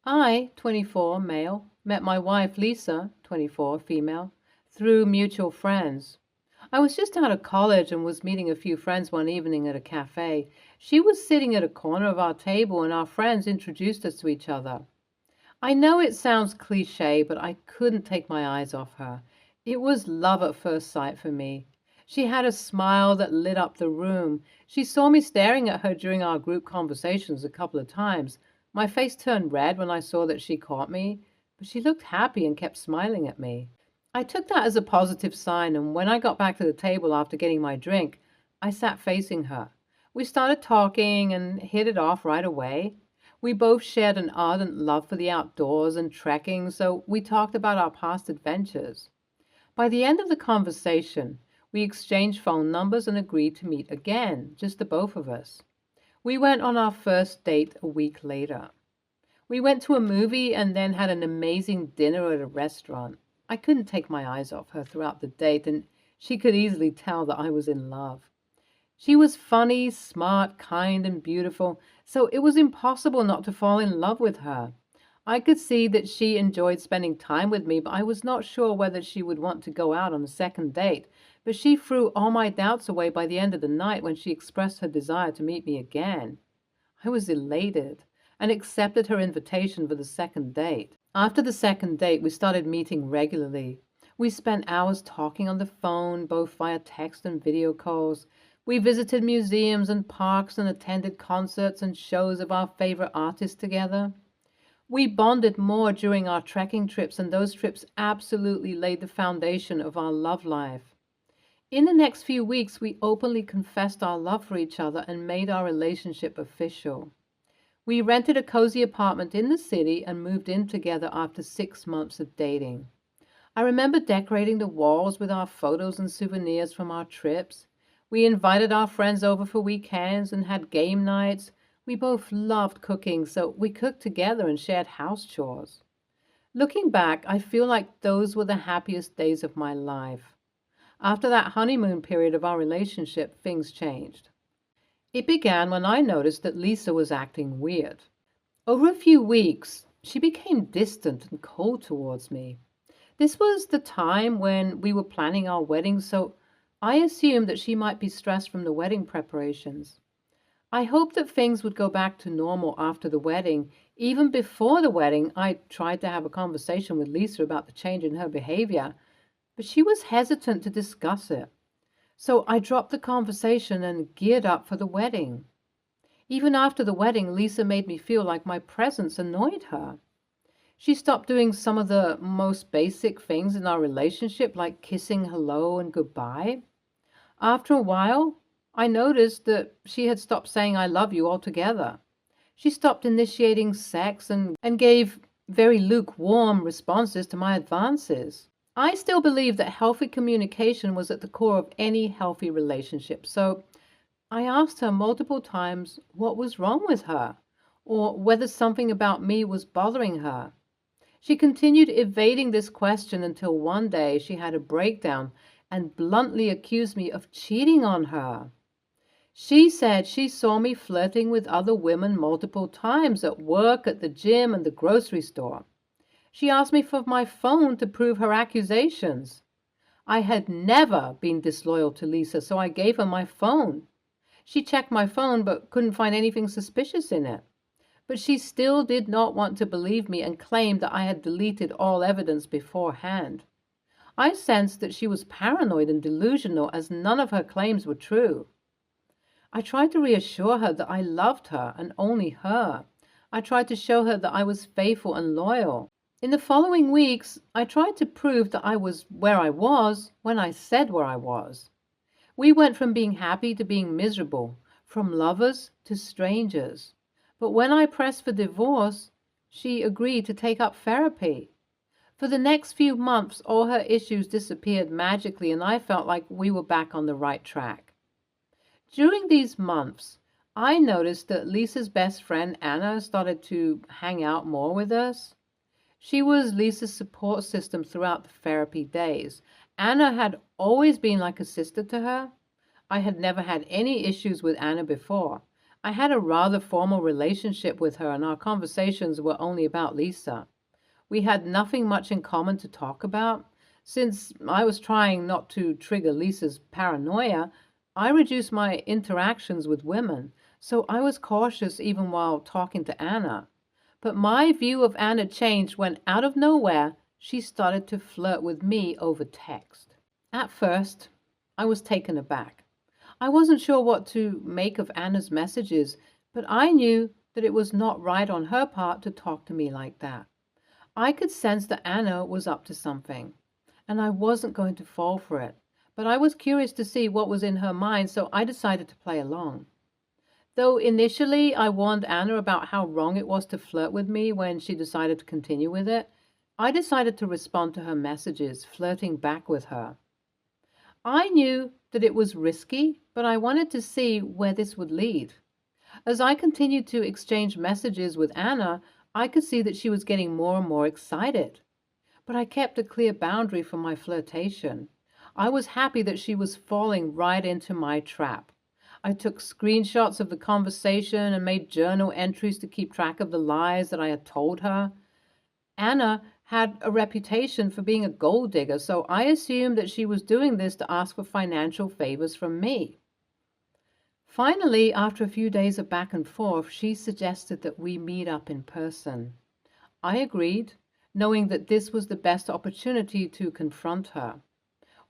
I, 24 male, met my wife Lisa, 24 female, through mutual friends. I was just out of college and was meeting a few friends one evening at a cafe. She was sitting at a corner of our table and our friends introduced us to each other. I know it sounds cliche, but I couldn't take my eyes off her. It was love at first sight for me. She had a smile that lit up the room. She saw me staring at her during our group conversations a couple of times. My face turned red when I saw that she caught me, but she looked happy and kept smiling at me. I took that as a positive sign, and when I got back to the table after getting my drink, I sat facing her. We started talking and hit it off right away. We both shared an ardent love for the outdoors and trekking, so we talked about our past adventures. By the end of the conversation, we exchanged phone numbers and agreed to meet again, just the both of us. We went on our first date a week later. We went to a movie and then had an amazing dinner at a restaurant. I couldn't take my eyes off her throughout the date, and she could easily tell that I was in love. She was funny, smart, kind, and beautiful, so it was impossible not to fall in love with her. I could see that she enjoyed spending time with me, but I was not sure whether she would want to go out on a second date. But she threw all my doubts away by the end of the night when she expressed her desire to meet me again. I was elated and accepted her invitation for the second date. After the second date, we started meeting regularly. We spent hours talking on the phone, both via text and video calls. We visited museums and parks and attended concerts and shows of our favorite artists together. We bonded more during our trekking trips, and those trips absolutely laid the foundation of our love life. In the next few weeks, we openly confessed our love for each other and made our relationship official. We rented a cozy apartment in the city and moved in together after 6 months of dating. I remember decorating the walls with our photos and souvenirs from our trips. We invited our friends over for weekends and had game nights. We both loved cooking, so we cooked together and shared house chores. Looking back, I feel like those were the happiest days of my life. After that honeymoon period of our relationship, things changed. It began when I noticed that Lisa was acting weird. Over a few weeks, she became distant and cold towards me. This was the time when we were planning our wedding, so I assumed that she might be stressed from the wedding preparations. I hoped that things would go back to normal after the wedding. Even before the wedding, I tried to have a conversation with Lisa about the change in her behavior, but she was hesitant to discuss it. So I dropped the conversation and geared up for the wedding. Even after the wedding, Lisa made me feel like my presence annoyed her. She stopped doing some of the most basic things in our relationship, like kissing hello and goodbye. After a while, I noticed that she had stopped saying I love you altogether. She stopped initiating sex and gave very lukewarm responses to my advances. I still believe that healthy communication was at the core of any healthy relationship, so I asked her multiple times what was wrong with her, or whether something about me was bothering her. She continued evading this question until one day she had a breakdown and bluntly accused me of cheating on her. She said she saw me flirting with other women multiple times at work, at the gym, and the grocery store. She asked me for my phone to prove her accusations. I had never been disloyal to Lisa, so I gave her my phone. She checked my phone but couldn't find anything suspicious in it. But she still did not want to believe me and claimed that I had deleted all evidence beforehand. I sensed that she was paranoid and delusional, as none of her claims were true. I tried to reassure her that I loved her and only her. I tried to show her that I was faithful and loyal. In the following weeks, I tried to prove that I was where I was when I said where I was. We went from being happy to being miserable, from lovers to strangers. But when I pressed for divorce, she agreed to take up therapy. For the next few months, all her issues disappeared magically, and I felt like we were back on the right track. During these months, I noticed that Lisa's best friend, Anna, started to hang out more with us. She was Lisa's support system throughout the therapy days. Anna had always been like a sister to her. I had never had any issues with Anna before. I had a rather formal relationship with her, and our conversations were only about Lisa. We had nothing much in common to talk about. Since I was trying not to trigger Lisa's paranoia, I reduced my interactions with women, so I was cautious even while talking to Anna. But my view of Anna changed when, out of nowhere, she started to flirt with me over text. At first, I was taken aback. I wasn't sure what to make of Anna's messages, but I knew that it was not right on her part to talk to me like that. I could sense that Anna was up to something, and I wasn't going to fall for it. But I was curious to see what was in her mind, so I decided to play along. Though initially I warned Anna about how wrong it was to flirt with me when she decided to continue with it, I decided to respond to her messages, flirting back with her. I knew that it was risky, but I wanted to see where this would lead. As I continued to exchange messages with Anna, I could see that she was getting more and more excited. But I kept a clear boundary for my flirtation. I was happy that she was falling right into my trap. I took screenshots of the conversation and made journal entries to keep track of the lies that I had told her. Anna had a reputation for being a gold digger, so I assumed that she was doing this to ask for financial favors from me. Finally, after a few days of back and forth, she suggested that we meet up in person. I agreed, knowing that this was the best opportunity to confront her.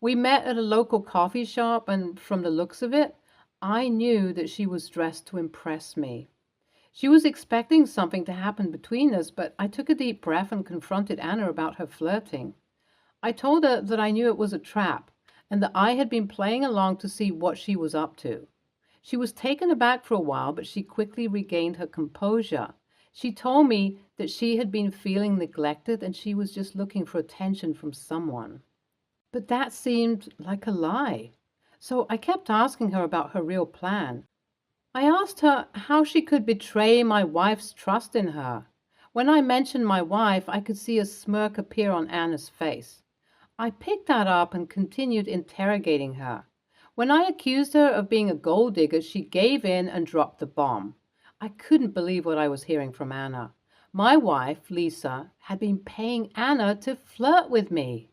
We met at a local coffee shop, and from the looks of it, I knew that she was dressed to impress me. She was expecting something to happen between us, but I took a deep breath and confronted Anna about her flirting. I told her that I knew it was a trap, and that I had been playing along to see what she was up to. She was taken aback for a while, but she quickly regained her composure. She told me that she had been feeling neglected and she was just looking for attention from someone. But that seemed like a lie. So I kept asking her about her real plan. I asked her how she could betray my wife's trust in her. When I mentioned my wife, I could see a smirk appear on Anna's face. I picked that up and continued interrogating her. When I accused her of being a gold digger, she gave in and dropped the bomb. I couldn't believe what I was hearing from Anna. My wife, Lisa, had been paying Anna to flirt with me.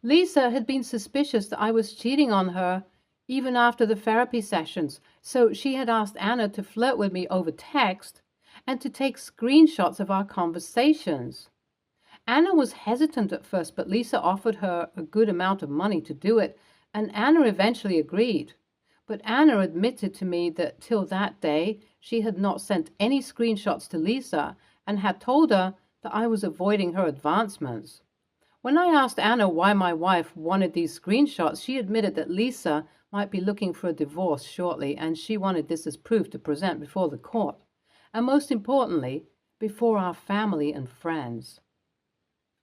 Lisa had been suspicious that I was cheating on her even after the therapy sessions, so she had asked Anna to flirt with me over text and to take screenshots of our conversations. Anna was hesitant at first, but Lisa offered her a good amount of money to do it, and Anna eventually agreed. But Anna admitted to me that till that day she had not sent any screenshots to Lisa and had told her that I was avoiding her advancements. When I asked Anna why my wife wanted these screenshots, she admitted that Lisa might be looking for a divorce shortly, and she wanted this as proof to present before the court, and most importantly, before our family and friends.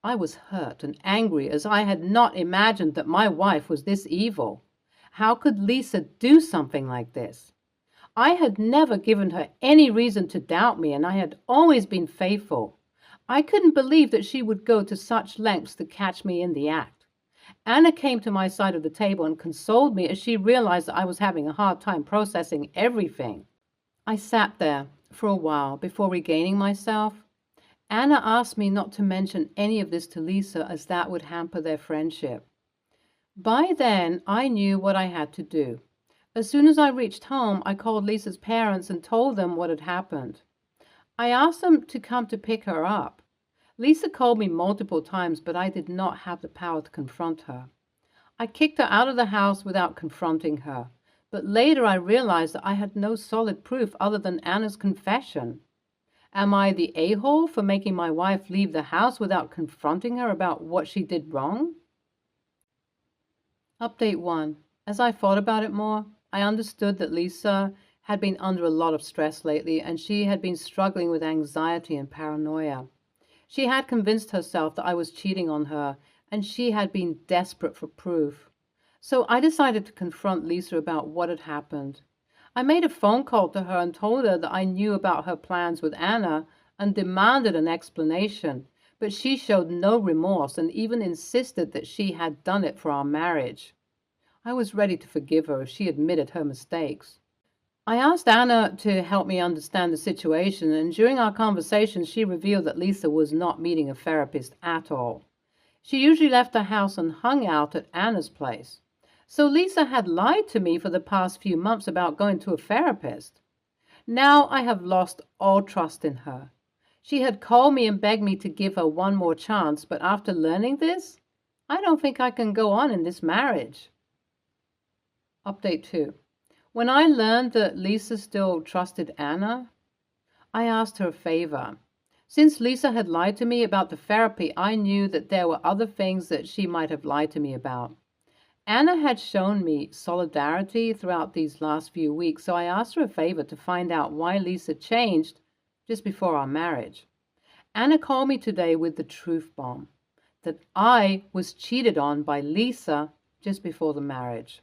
I was hurt and angry, as I had not imagined that my wife was this evil. How could Lisa do something like this? I had never given her any reason to doubt me, and I had always been faithful. I couldn't believe that she would go to such lengths to catch me in the act. Anna came to my side of the table and consoled me as she realized that I was having a hard time processing everything. I sat there for a while before regaining myself. Anna asked me not to mention any of this to Lisa, as that would hamper their friendship. By then, I knew what I had to do. As soon as I reached home, I called Lisa's parents and told them what had happened. I asked them to come to pick her up. Lisa called me multiple times, but I did not have the power to confront her. I kicked her out of the house without confronting her, but later I realized that I had no solid proof other than Anna's confession. Am I the a-hole for making my wife leave the house without confronting her about what she did wrong? Update 1. As I thought about it more, I understood that Lisa had been under a lot of stress lately, and she had been struggling with anxiety and paranoia. She had convinced herself that I was cheating on her, and she had been desperate for proof. So I decided to confront Lisa about what had happened. I made a phone call to her and told her that I knew about her plans with Anna and demanded an explanation, but she showed no remorse and even insisted that she had done it for our marriage. I was ready to forgive her if she admitted her mistakes. I asked Anna to help me understand the situation, and during our conversation, she revealed that Lisa was not meeting a therapist at all. She usually left the house and hung out at Anna's place. So Lisa had lied to me for the past few months about going to a therapist. Now I have lost all trust in her. She had called me and begged me to give her one more chance, but after learning this, I don't think I can go on in this marriage. Update 2. When I learned that Lisa still trusted Anna, I asked her a favor. Since Lisa had lied to me about the therapy, I knew that there were other things that she might have lied to me about. Anna had shown me solidarity throughout these last few weeks, so I asked her a favor to find out why Lisa changed just before our marriage. Anna called me today with the truth bomb, that I was cheated on by Lisa just before the marriage.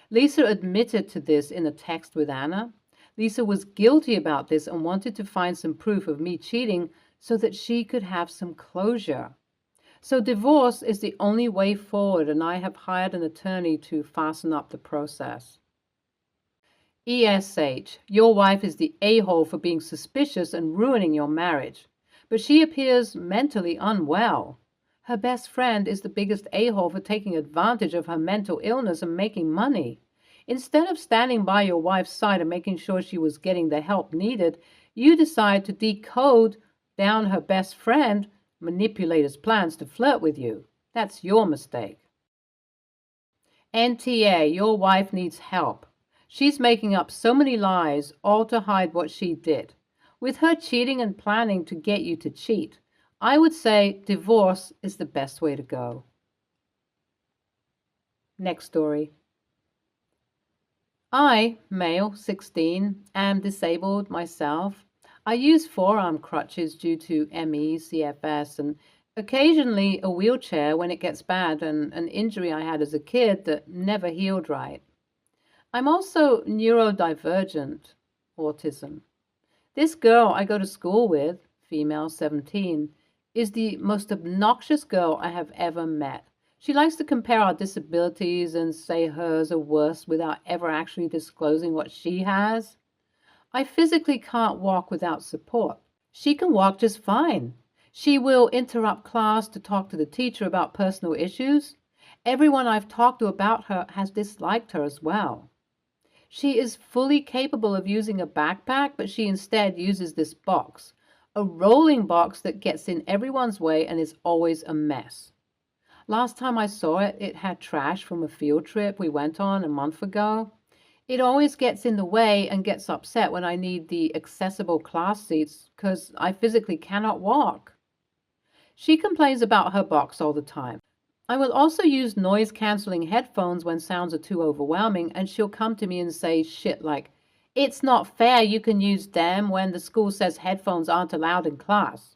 Lisa admitted to this in a text with Anna. Lisa was guilty about this and wanted to find some proof of me cheating so that she could have some closure. So divorce is the only way forward, and I have hired an attorney to fasten up the process. ESH, your wife is the a-hole for being suspicious and ruining your marriage, but she appears mentally unwell. Her best friend is the biggest a-hole for taking advantage of her mental illness and making money. Instead of standing by your wife's side and making sure she was getting the help needed, you decide to decode down her best friend manipulator's plans to flirt with you. That's your mistake. NTA, your wife needs help. She's making up so many lies, all to hide what she did. With her cheating and planning to get you to cheat, I would say divorce is the best way to go. Next story. I, male, 16, am disabled myself. I use forearm crutches due to ME, CFS, and occasionally a wheelchair when it gets bad, and an injury I had as a kid that never healed right. I'm also neurodivergent, autism. This girl I go to school with, female 17, is the most obnoxious girl I have ever met. She likes to compare our disabilities and say hers are worse without ever actually disclosing what she has. I physically can't walk without support. She can walk just fine. She will interrupt class to talk to the teacher about personal issues. Everyone I've talked to about her has disliked her as well. She is fully capable of using a backpack, but she instead uses this box, a rolling box that gets in everyone's way and is always a mess. Last time I saw it, it had trash from a field trip we went on a month ago. It always gets in the way and gets upset when I need the accessible class seats because I physically cannot walk. She complains about her box all the time. I will also use noise-canceling headphones when sounds are too overwhelming, and she'll come to me and say shit like, "It's not fair you can use them when the school says headphones aren't allowed in class."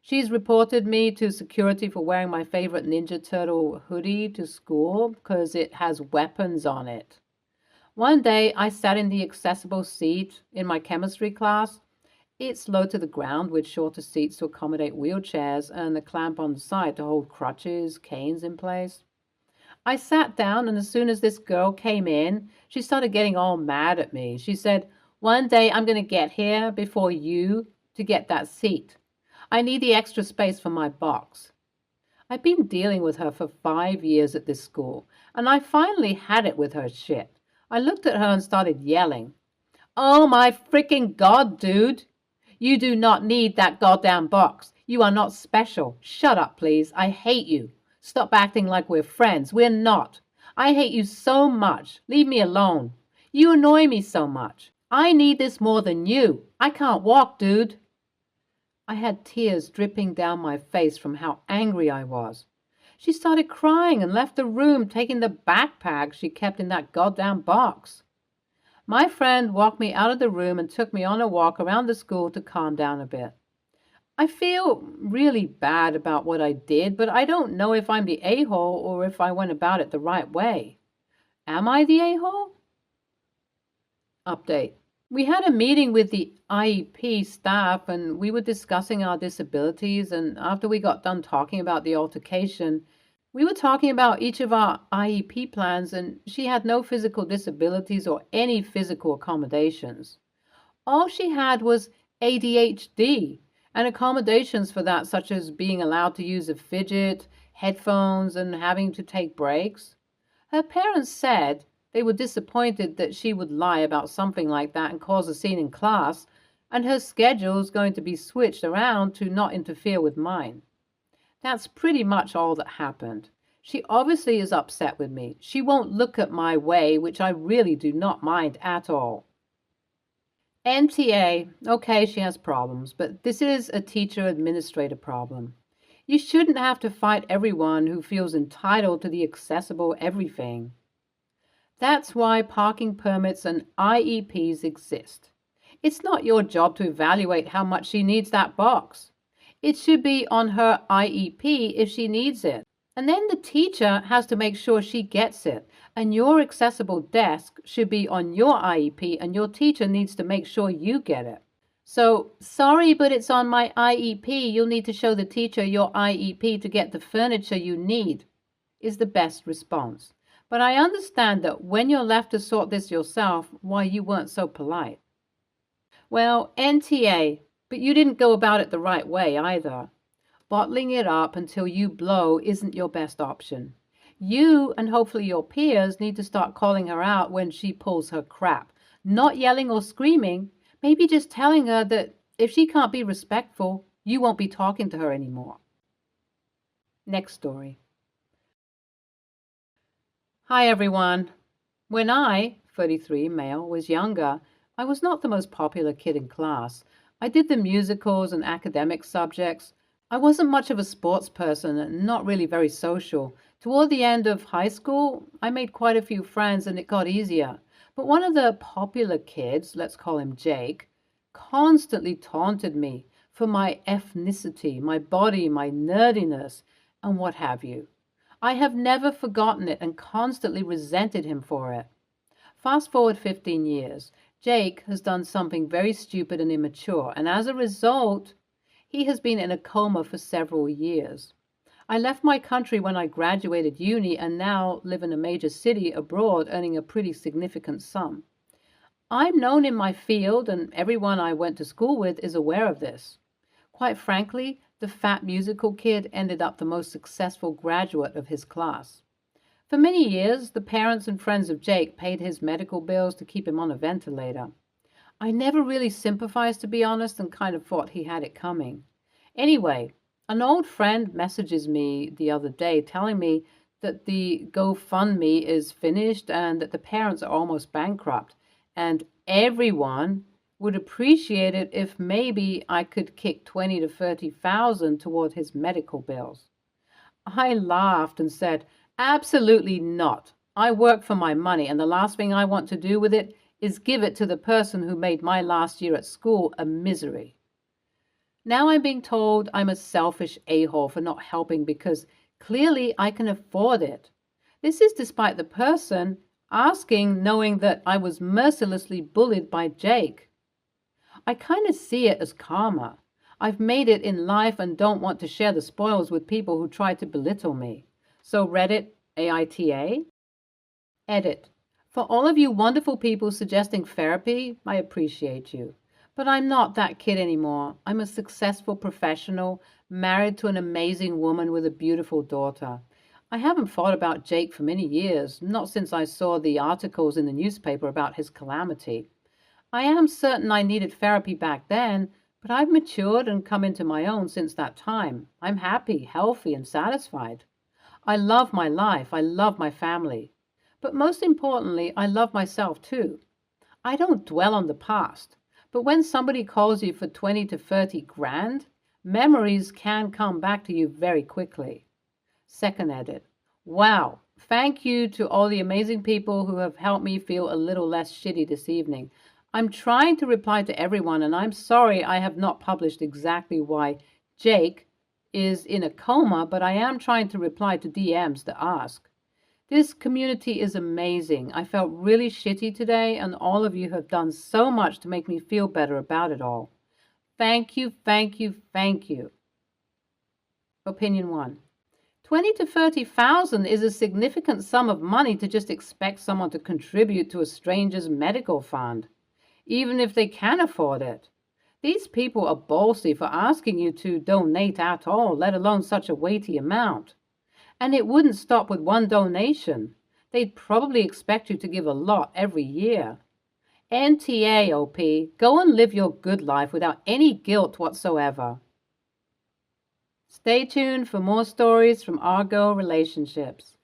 She's reported me to security for wearing my favorite Ninja Turtle hoodie to school because it has weapons on it. One day, I sat in the accessible seat in my chemistry class. It's low to the ground with shorter seats to accommodate wheelchairs and a clamp on the side to hold crutches, canes in place. I sat down, and as soon as this girl came in, she started getting all mad at me. She said, "One day I'm going to get here before you to get that seat. I need the extra space for my box." I've been dealing with her for 5 years at this school, and I finally had it with her shit. I looked at her and started yelling. "Oh my freaking God, dude. You do not need that goddamn box. You are not special. Shut up, please. I hate you. Stop acting like we're friends. We're not. I hate you so much. Leave me alone. You annoy me so much. I need this more than you. I can't walk, dude." I had tears dripping down my face from how angry I was. She started crying and left the room, taking the backpack she kept in that goddamn box. My friend walked me out of the room and took me on a walk around the school to calm down a bit. I feel really bad about what I did, but I don't know if I'm the a-hole or if I went about it the right way. Am I the a-hole? Update. We had a meeting with the IEP staff and we were discussing our disabilities, and after we got done talking about the altercation, We were talking about each of our IEP plans, and she had no physical disabilities or any physical accommodations. All she had was ADHD and accommodations for that, such as being allowed to use a fidget, headphones, and having to take breaks. Her parents said they were disappointed that she would lie about something like that and cause a scene in class, and her schedule is going to be switched around to not interfere with mine. That's pretty much all that happened. She obviously is upset with me. She won't look at my way, which I really do not mind at all. NTA, okay, she has problems, but this is a teacher administrator problem. You shouldn't have to fight everyone who feels entitled to the accessible everything. That's why parking permits and IEPs exist. It's not your job to evaluate how much she needs that box. It should be on her IEP if she needs it. And then the teacher has to make sure she gets it. And your accessible desk should be on your IEP, and your teacher needs to make sure you get it. So, sorry, but it's on my IEP. You'll need to show the teacher your IEP to get the furniture you need, is the best response. But I understand that when you're left to sort this yourself, why you weren't so polite. Well, NTA, but you didn't go about it the right way either. Bottling it up until you blow isn't your best option. You and hopefully your peers need to start calling her out when she pulls her crap. Not yelling or screaming, maybe just telling her that if she can't be respectful, you won't be talking to her anymore. Next story. Hi everyone. When I, 33 male, was younger, I was not the most popular kid in class. I did the musicals and academic subjects. I wasn't much of a sports person and not really very social. Toward the end of high school, I made quite a few friends and it got easier. But one of the popular kids, let's call him Jake, constantly taunted me for my ethnicity, my body, my nerdiness, and what have you. I have never forgotten it and constantly resented him for it. Fast forward 15 years, Jake has done something very stupid and immature, and as a result, he has been in a coma for several years. I left my country when I graduated uni and now live in a major city abroad earning a pretty significant sum. I'm known in my field and everyone I went to school with is aware of this. Quite frankly, the fat musical kid ended up the most successful graduate of his class. For many years, the parents and friends of Jake paid his medical bills to keep him on a ventilator. I never really sympathized, to be honest, and kind of thought he had it coming. Anyway, an old friend messages me the other day telling me that the GoFundMe is finished and that the parents are almost bankrupt, and everyone would appreciate it if maybe I could kick 20 to 30,000 toward his medical bills. I laughed and said, absolutely not. I work for my money, and the last thing I want to do with it is give it to the person who made my last year at school a misery. Now I'm being told I'm a selfish a-hole for not helping because clearly I can afford it. This is despite the person asking knowing that I was mercilessly bullied by Jake. I kind of see it as karma. I've made it in life and don't want to share the spoils with people who try to belittle me. So Reddit, AITA? Edit. For all of you wonderful people suggesting therapy, I appreciate you. But I'm not that kid anymore. I'm a successful professional, married to an amazing woman with a beautiful daughter. I haven't thought about Jake for many years, not since I saw the articles in the newspaper about his calamity. I am certain I needed therapy back then, but I've matured and come into my own since that time. I'm happy, healthy, and satisfied. I love my life. I love my family. But most importantly, I love myself too. I don't dwell on the past. But when somebody calls you for 20 to 30 grand, memories can come back to you very quickly. Second edit. Wow. Thank you to all the amazing people who have helped me feel a little less shitty this evening. I'm trying to reply to everyone, and I'm sorry I have not published exactly why Jake is in a coma, but I am trying to reply to DMs to ask. This community is amazing. I felt really shitty today, and all of you have done so much to make me feel better about it all. Thank you, thank you, thank you. Opinion 1. 20 to 30,000 is a significant sum of money to just expect someone to contribute to a stranger's medical fund, even if they can afford it. These people are ballsy for asking you to donate at all, let alone such a weighty amount. And it wouldn't stop with one donation. They'd probably expect you to give a lot every year. NTA, OP, go and live your good life without any guilt whatsoever. Stay tuned for more stories from our girl relationships.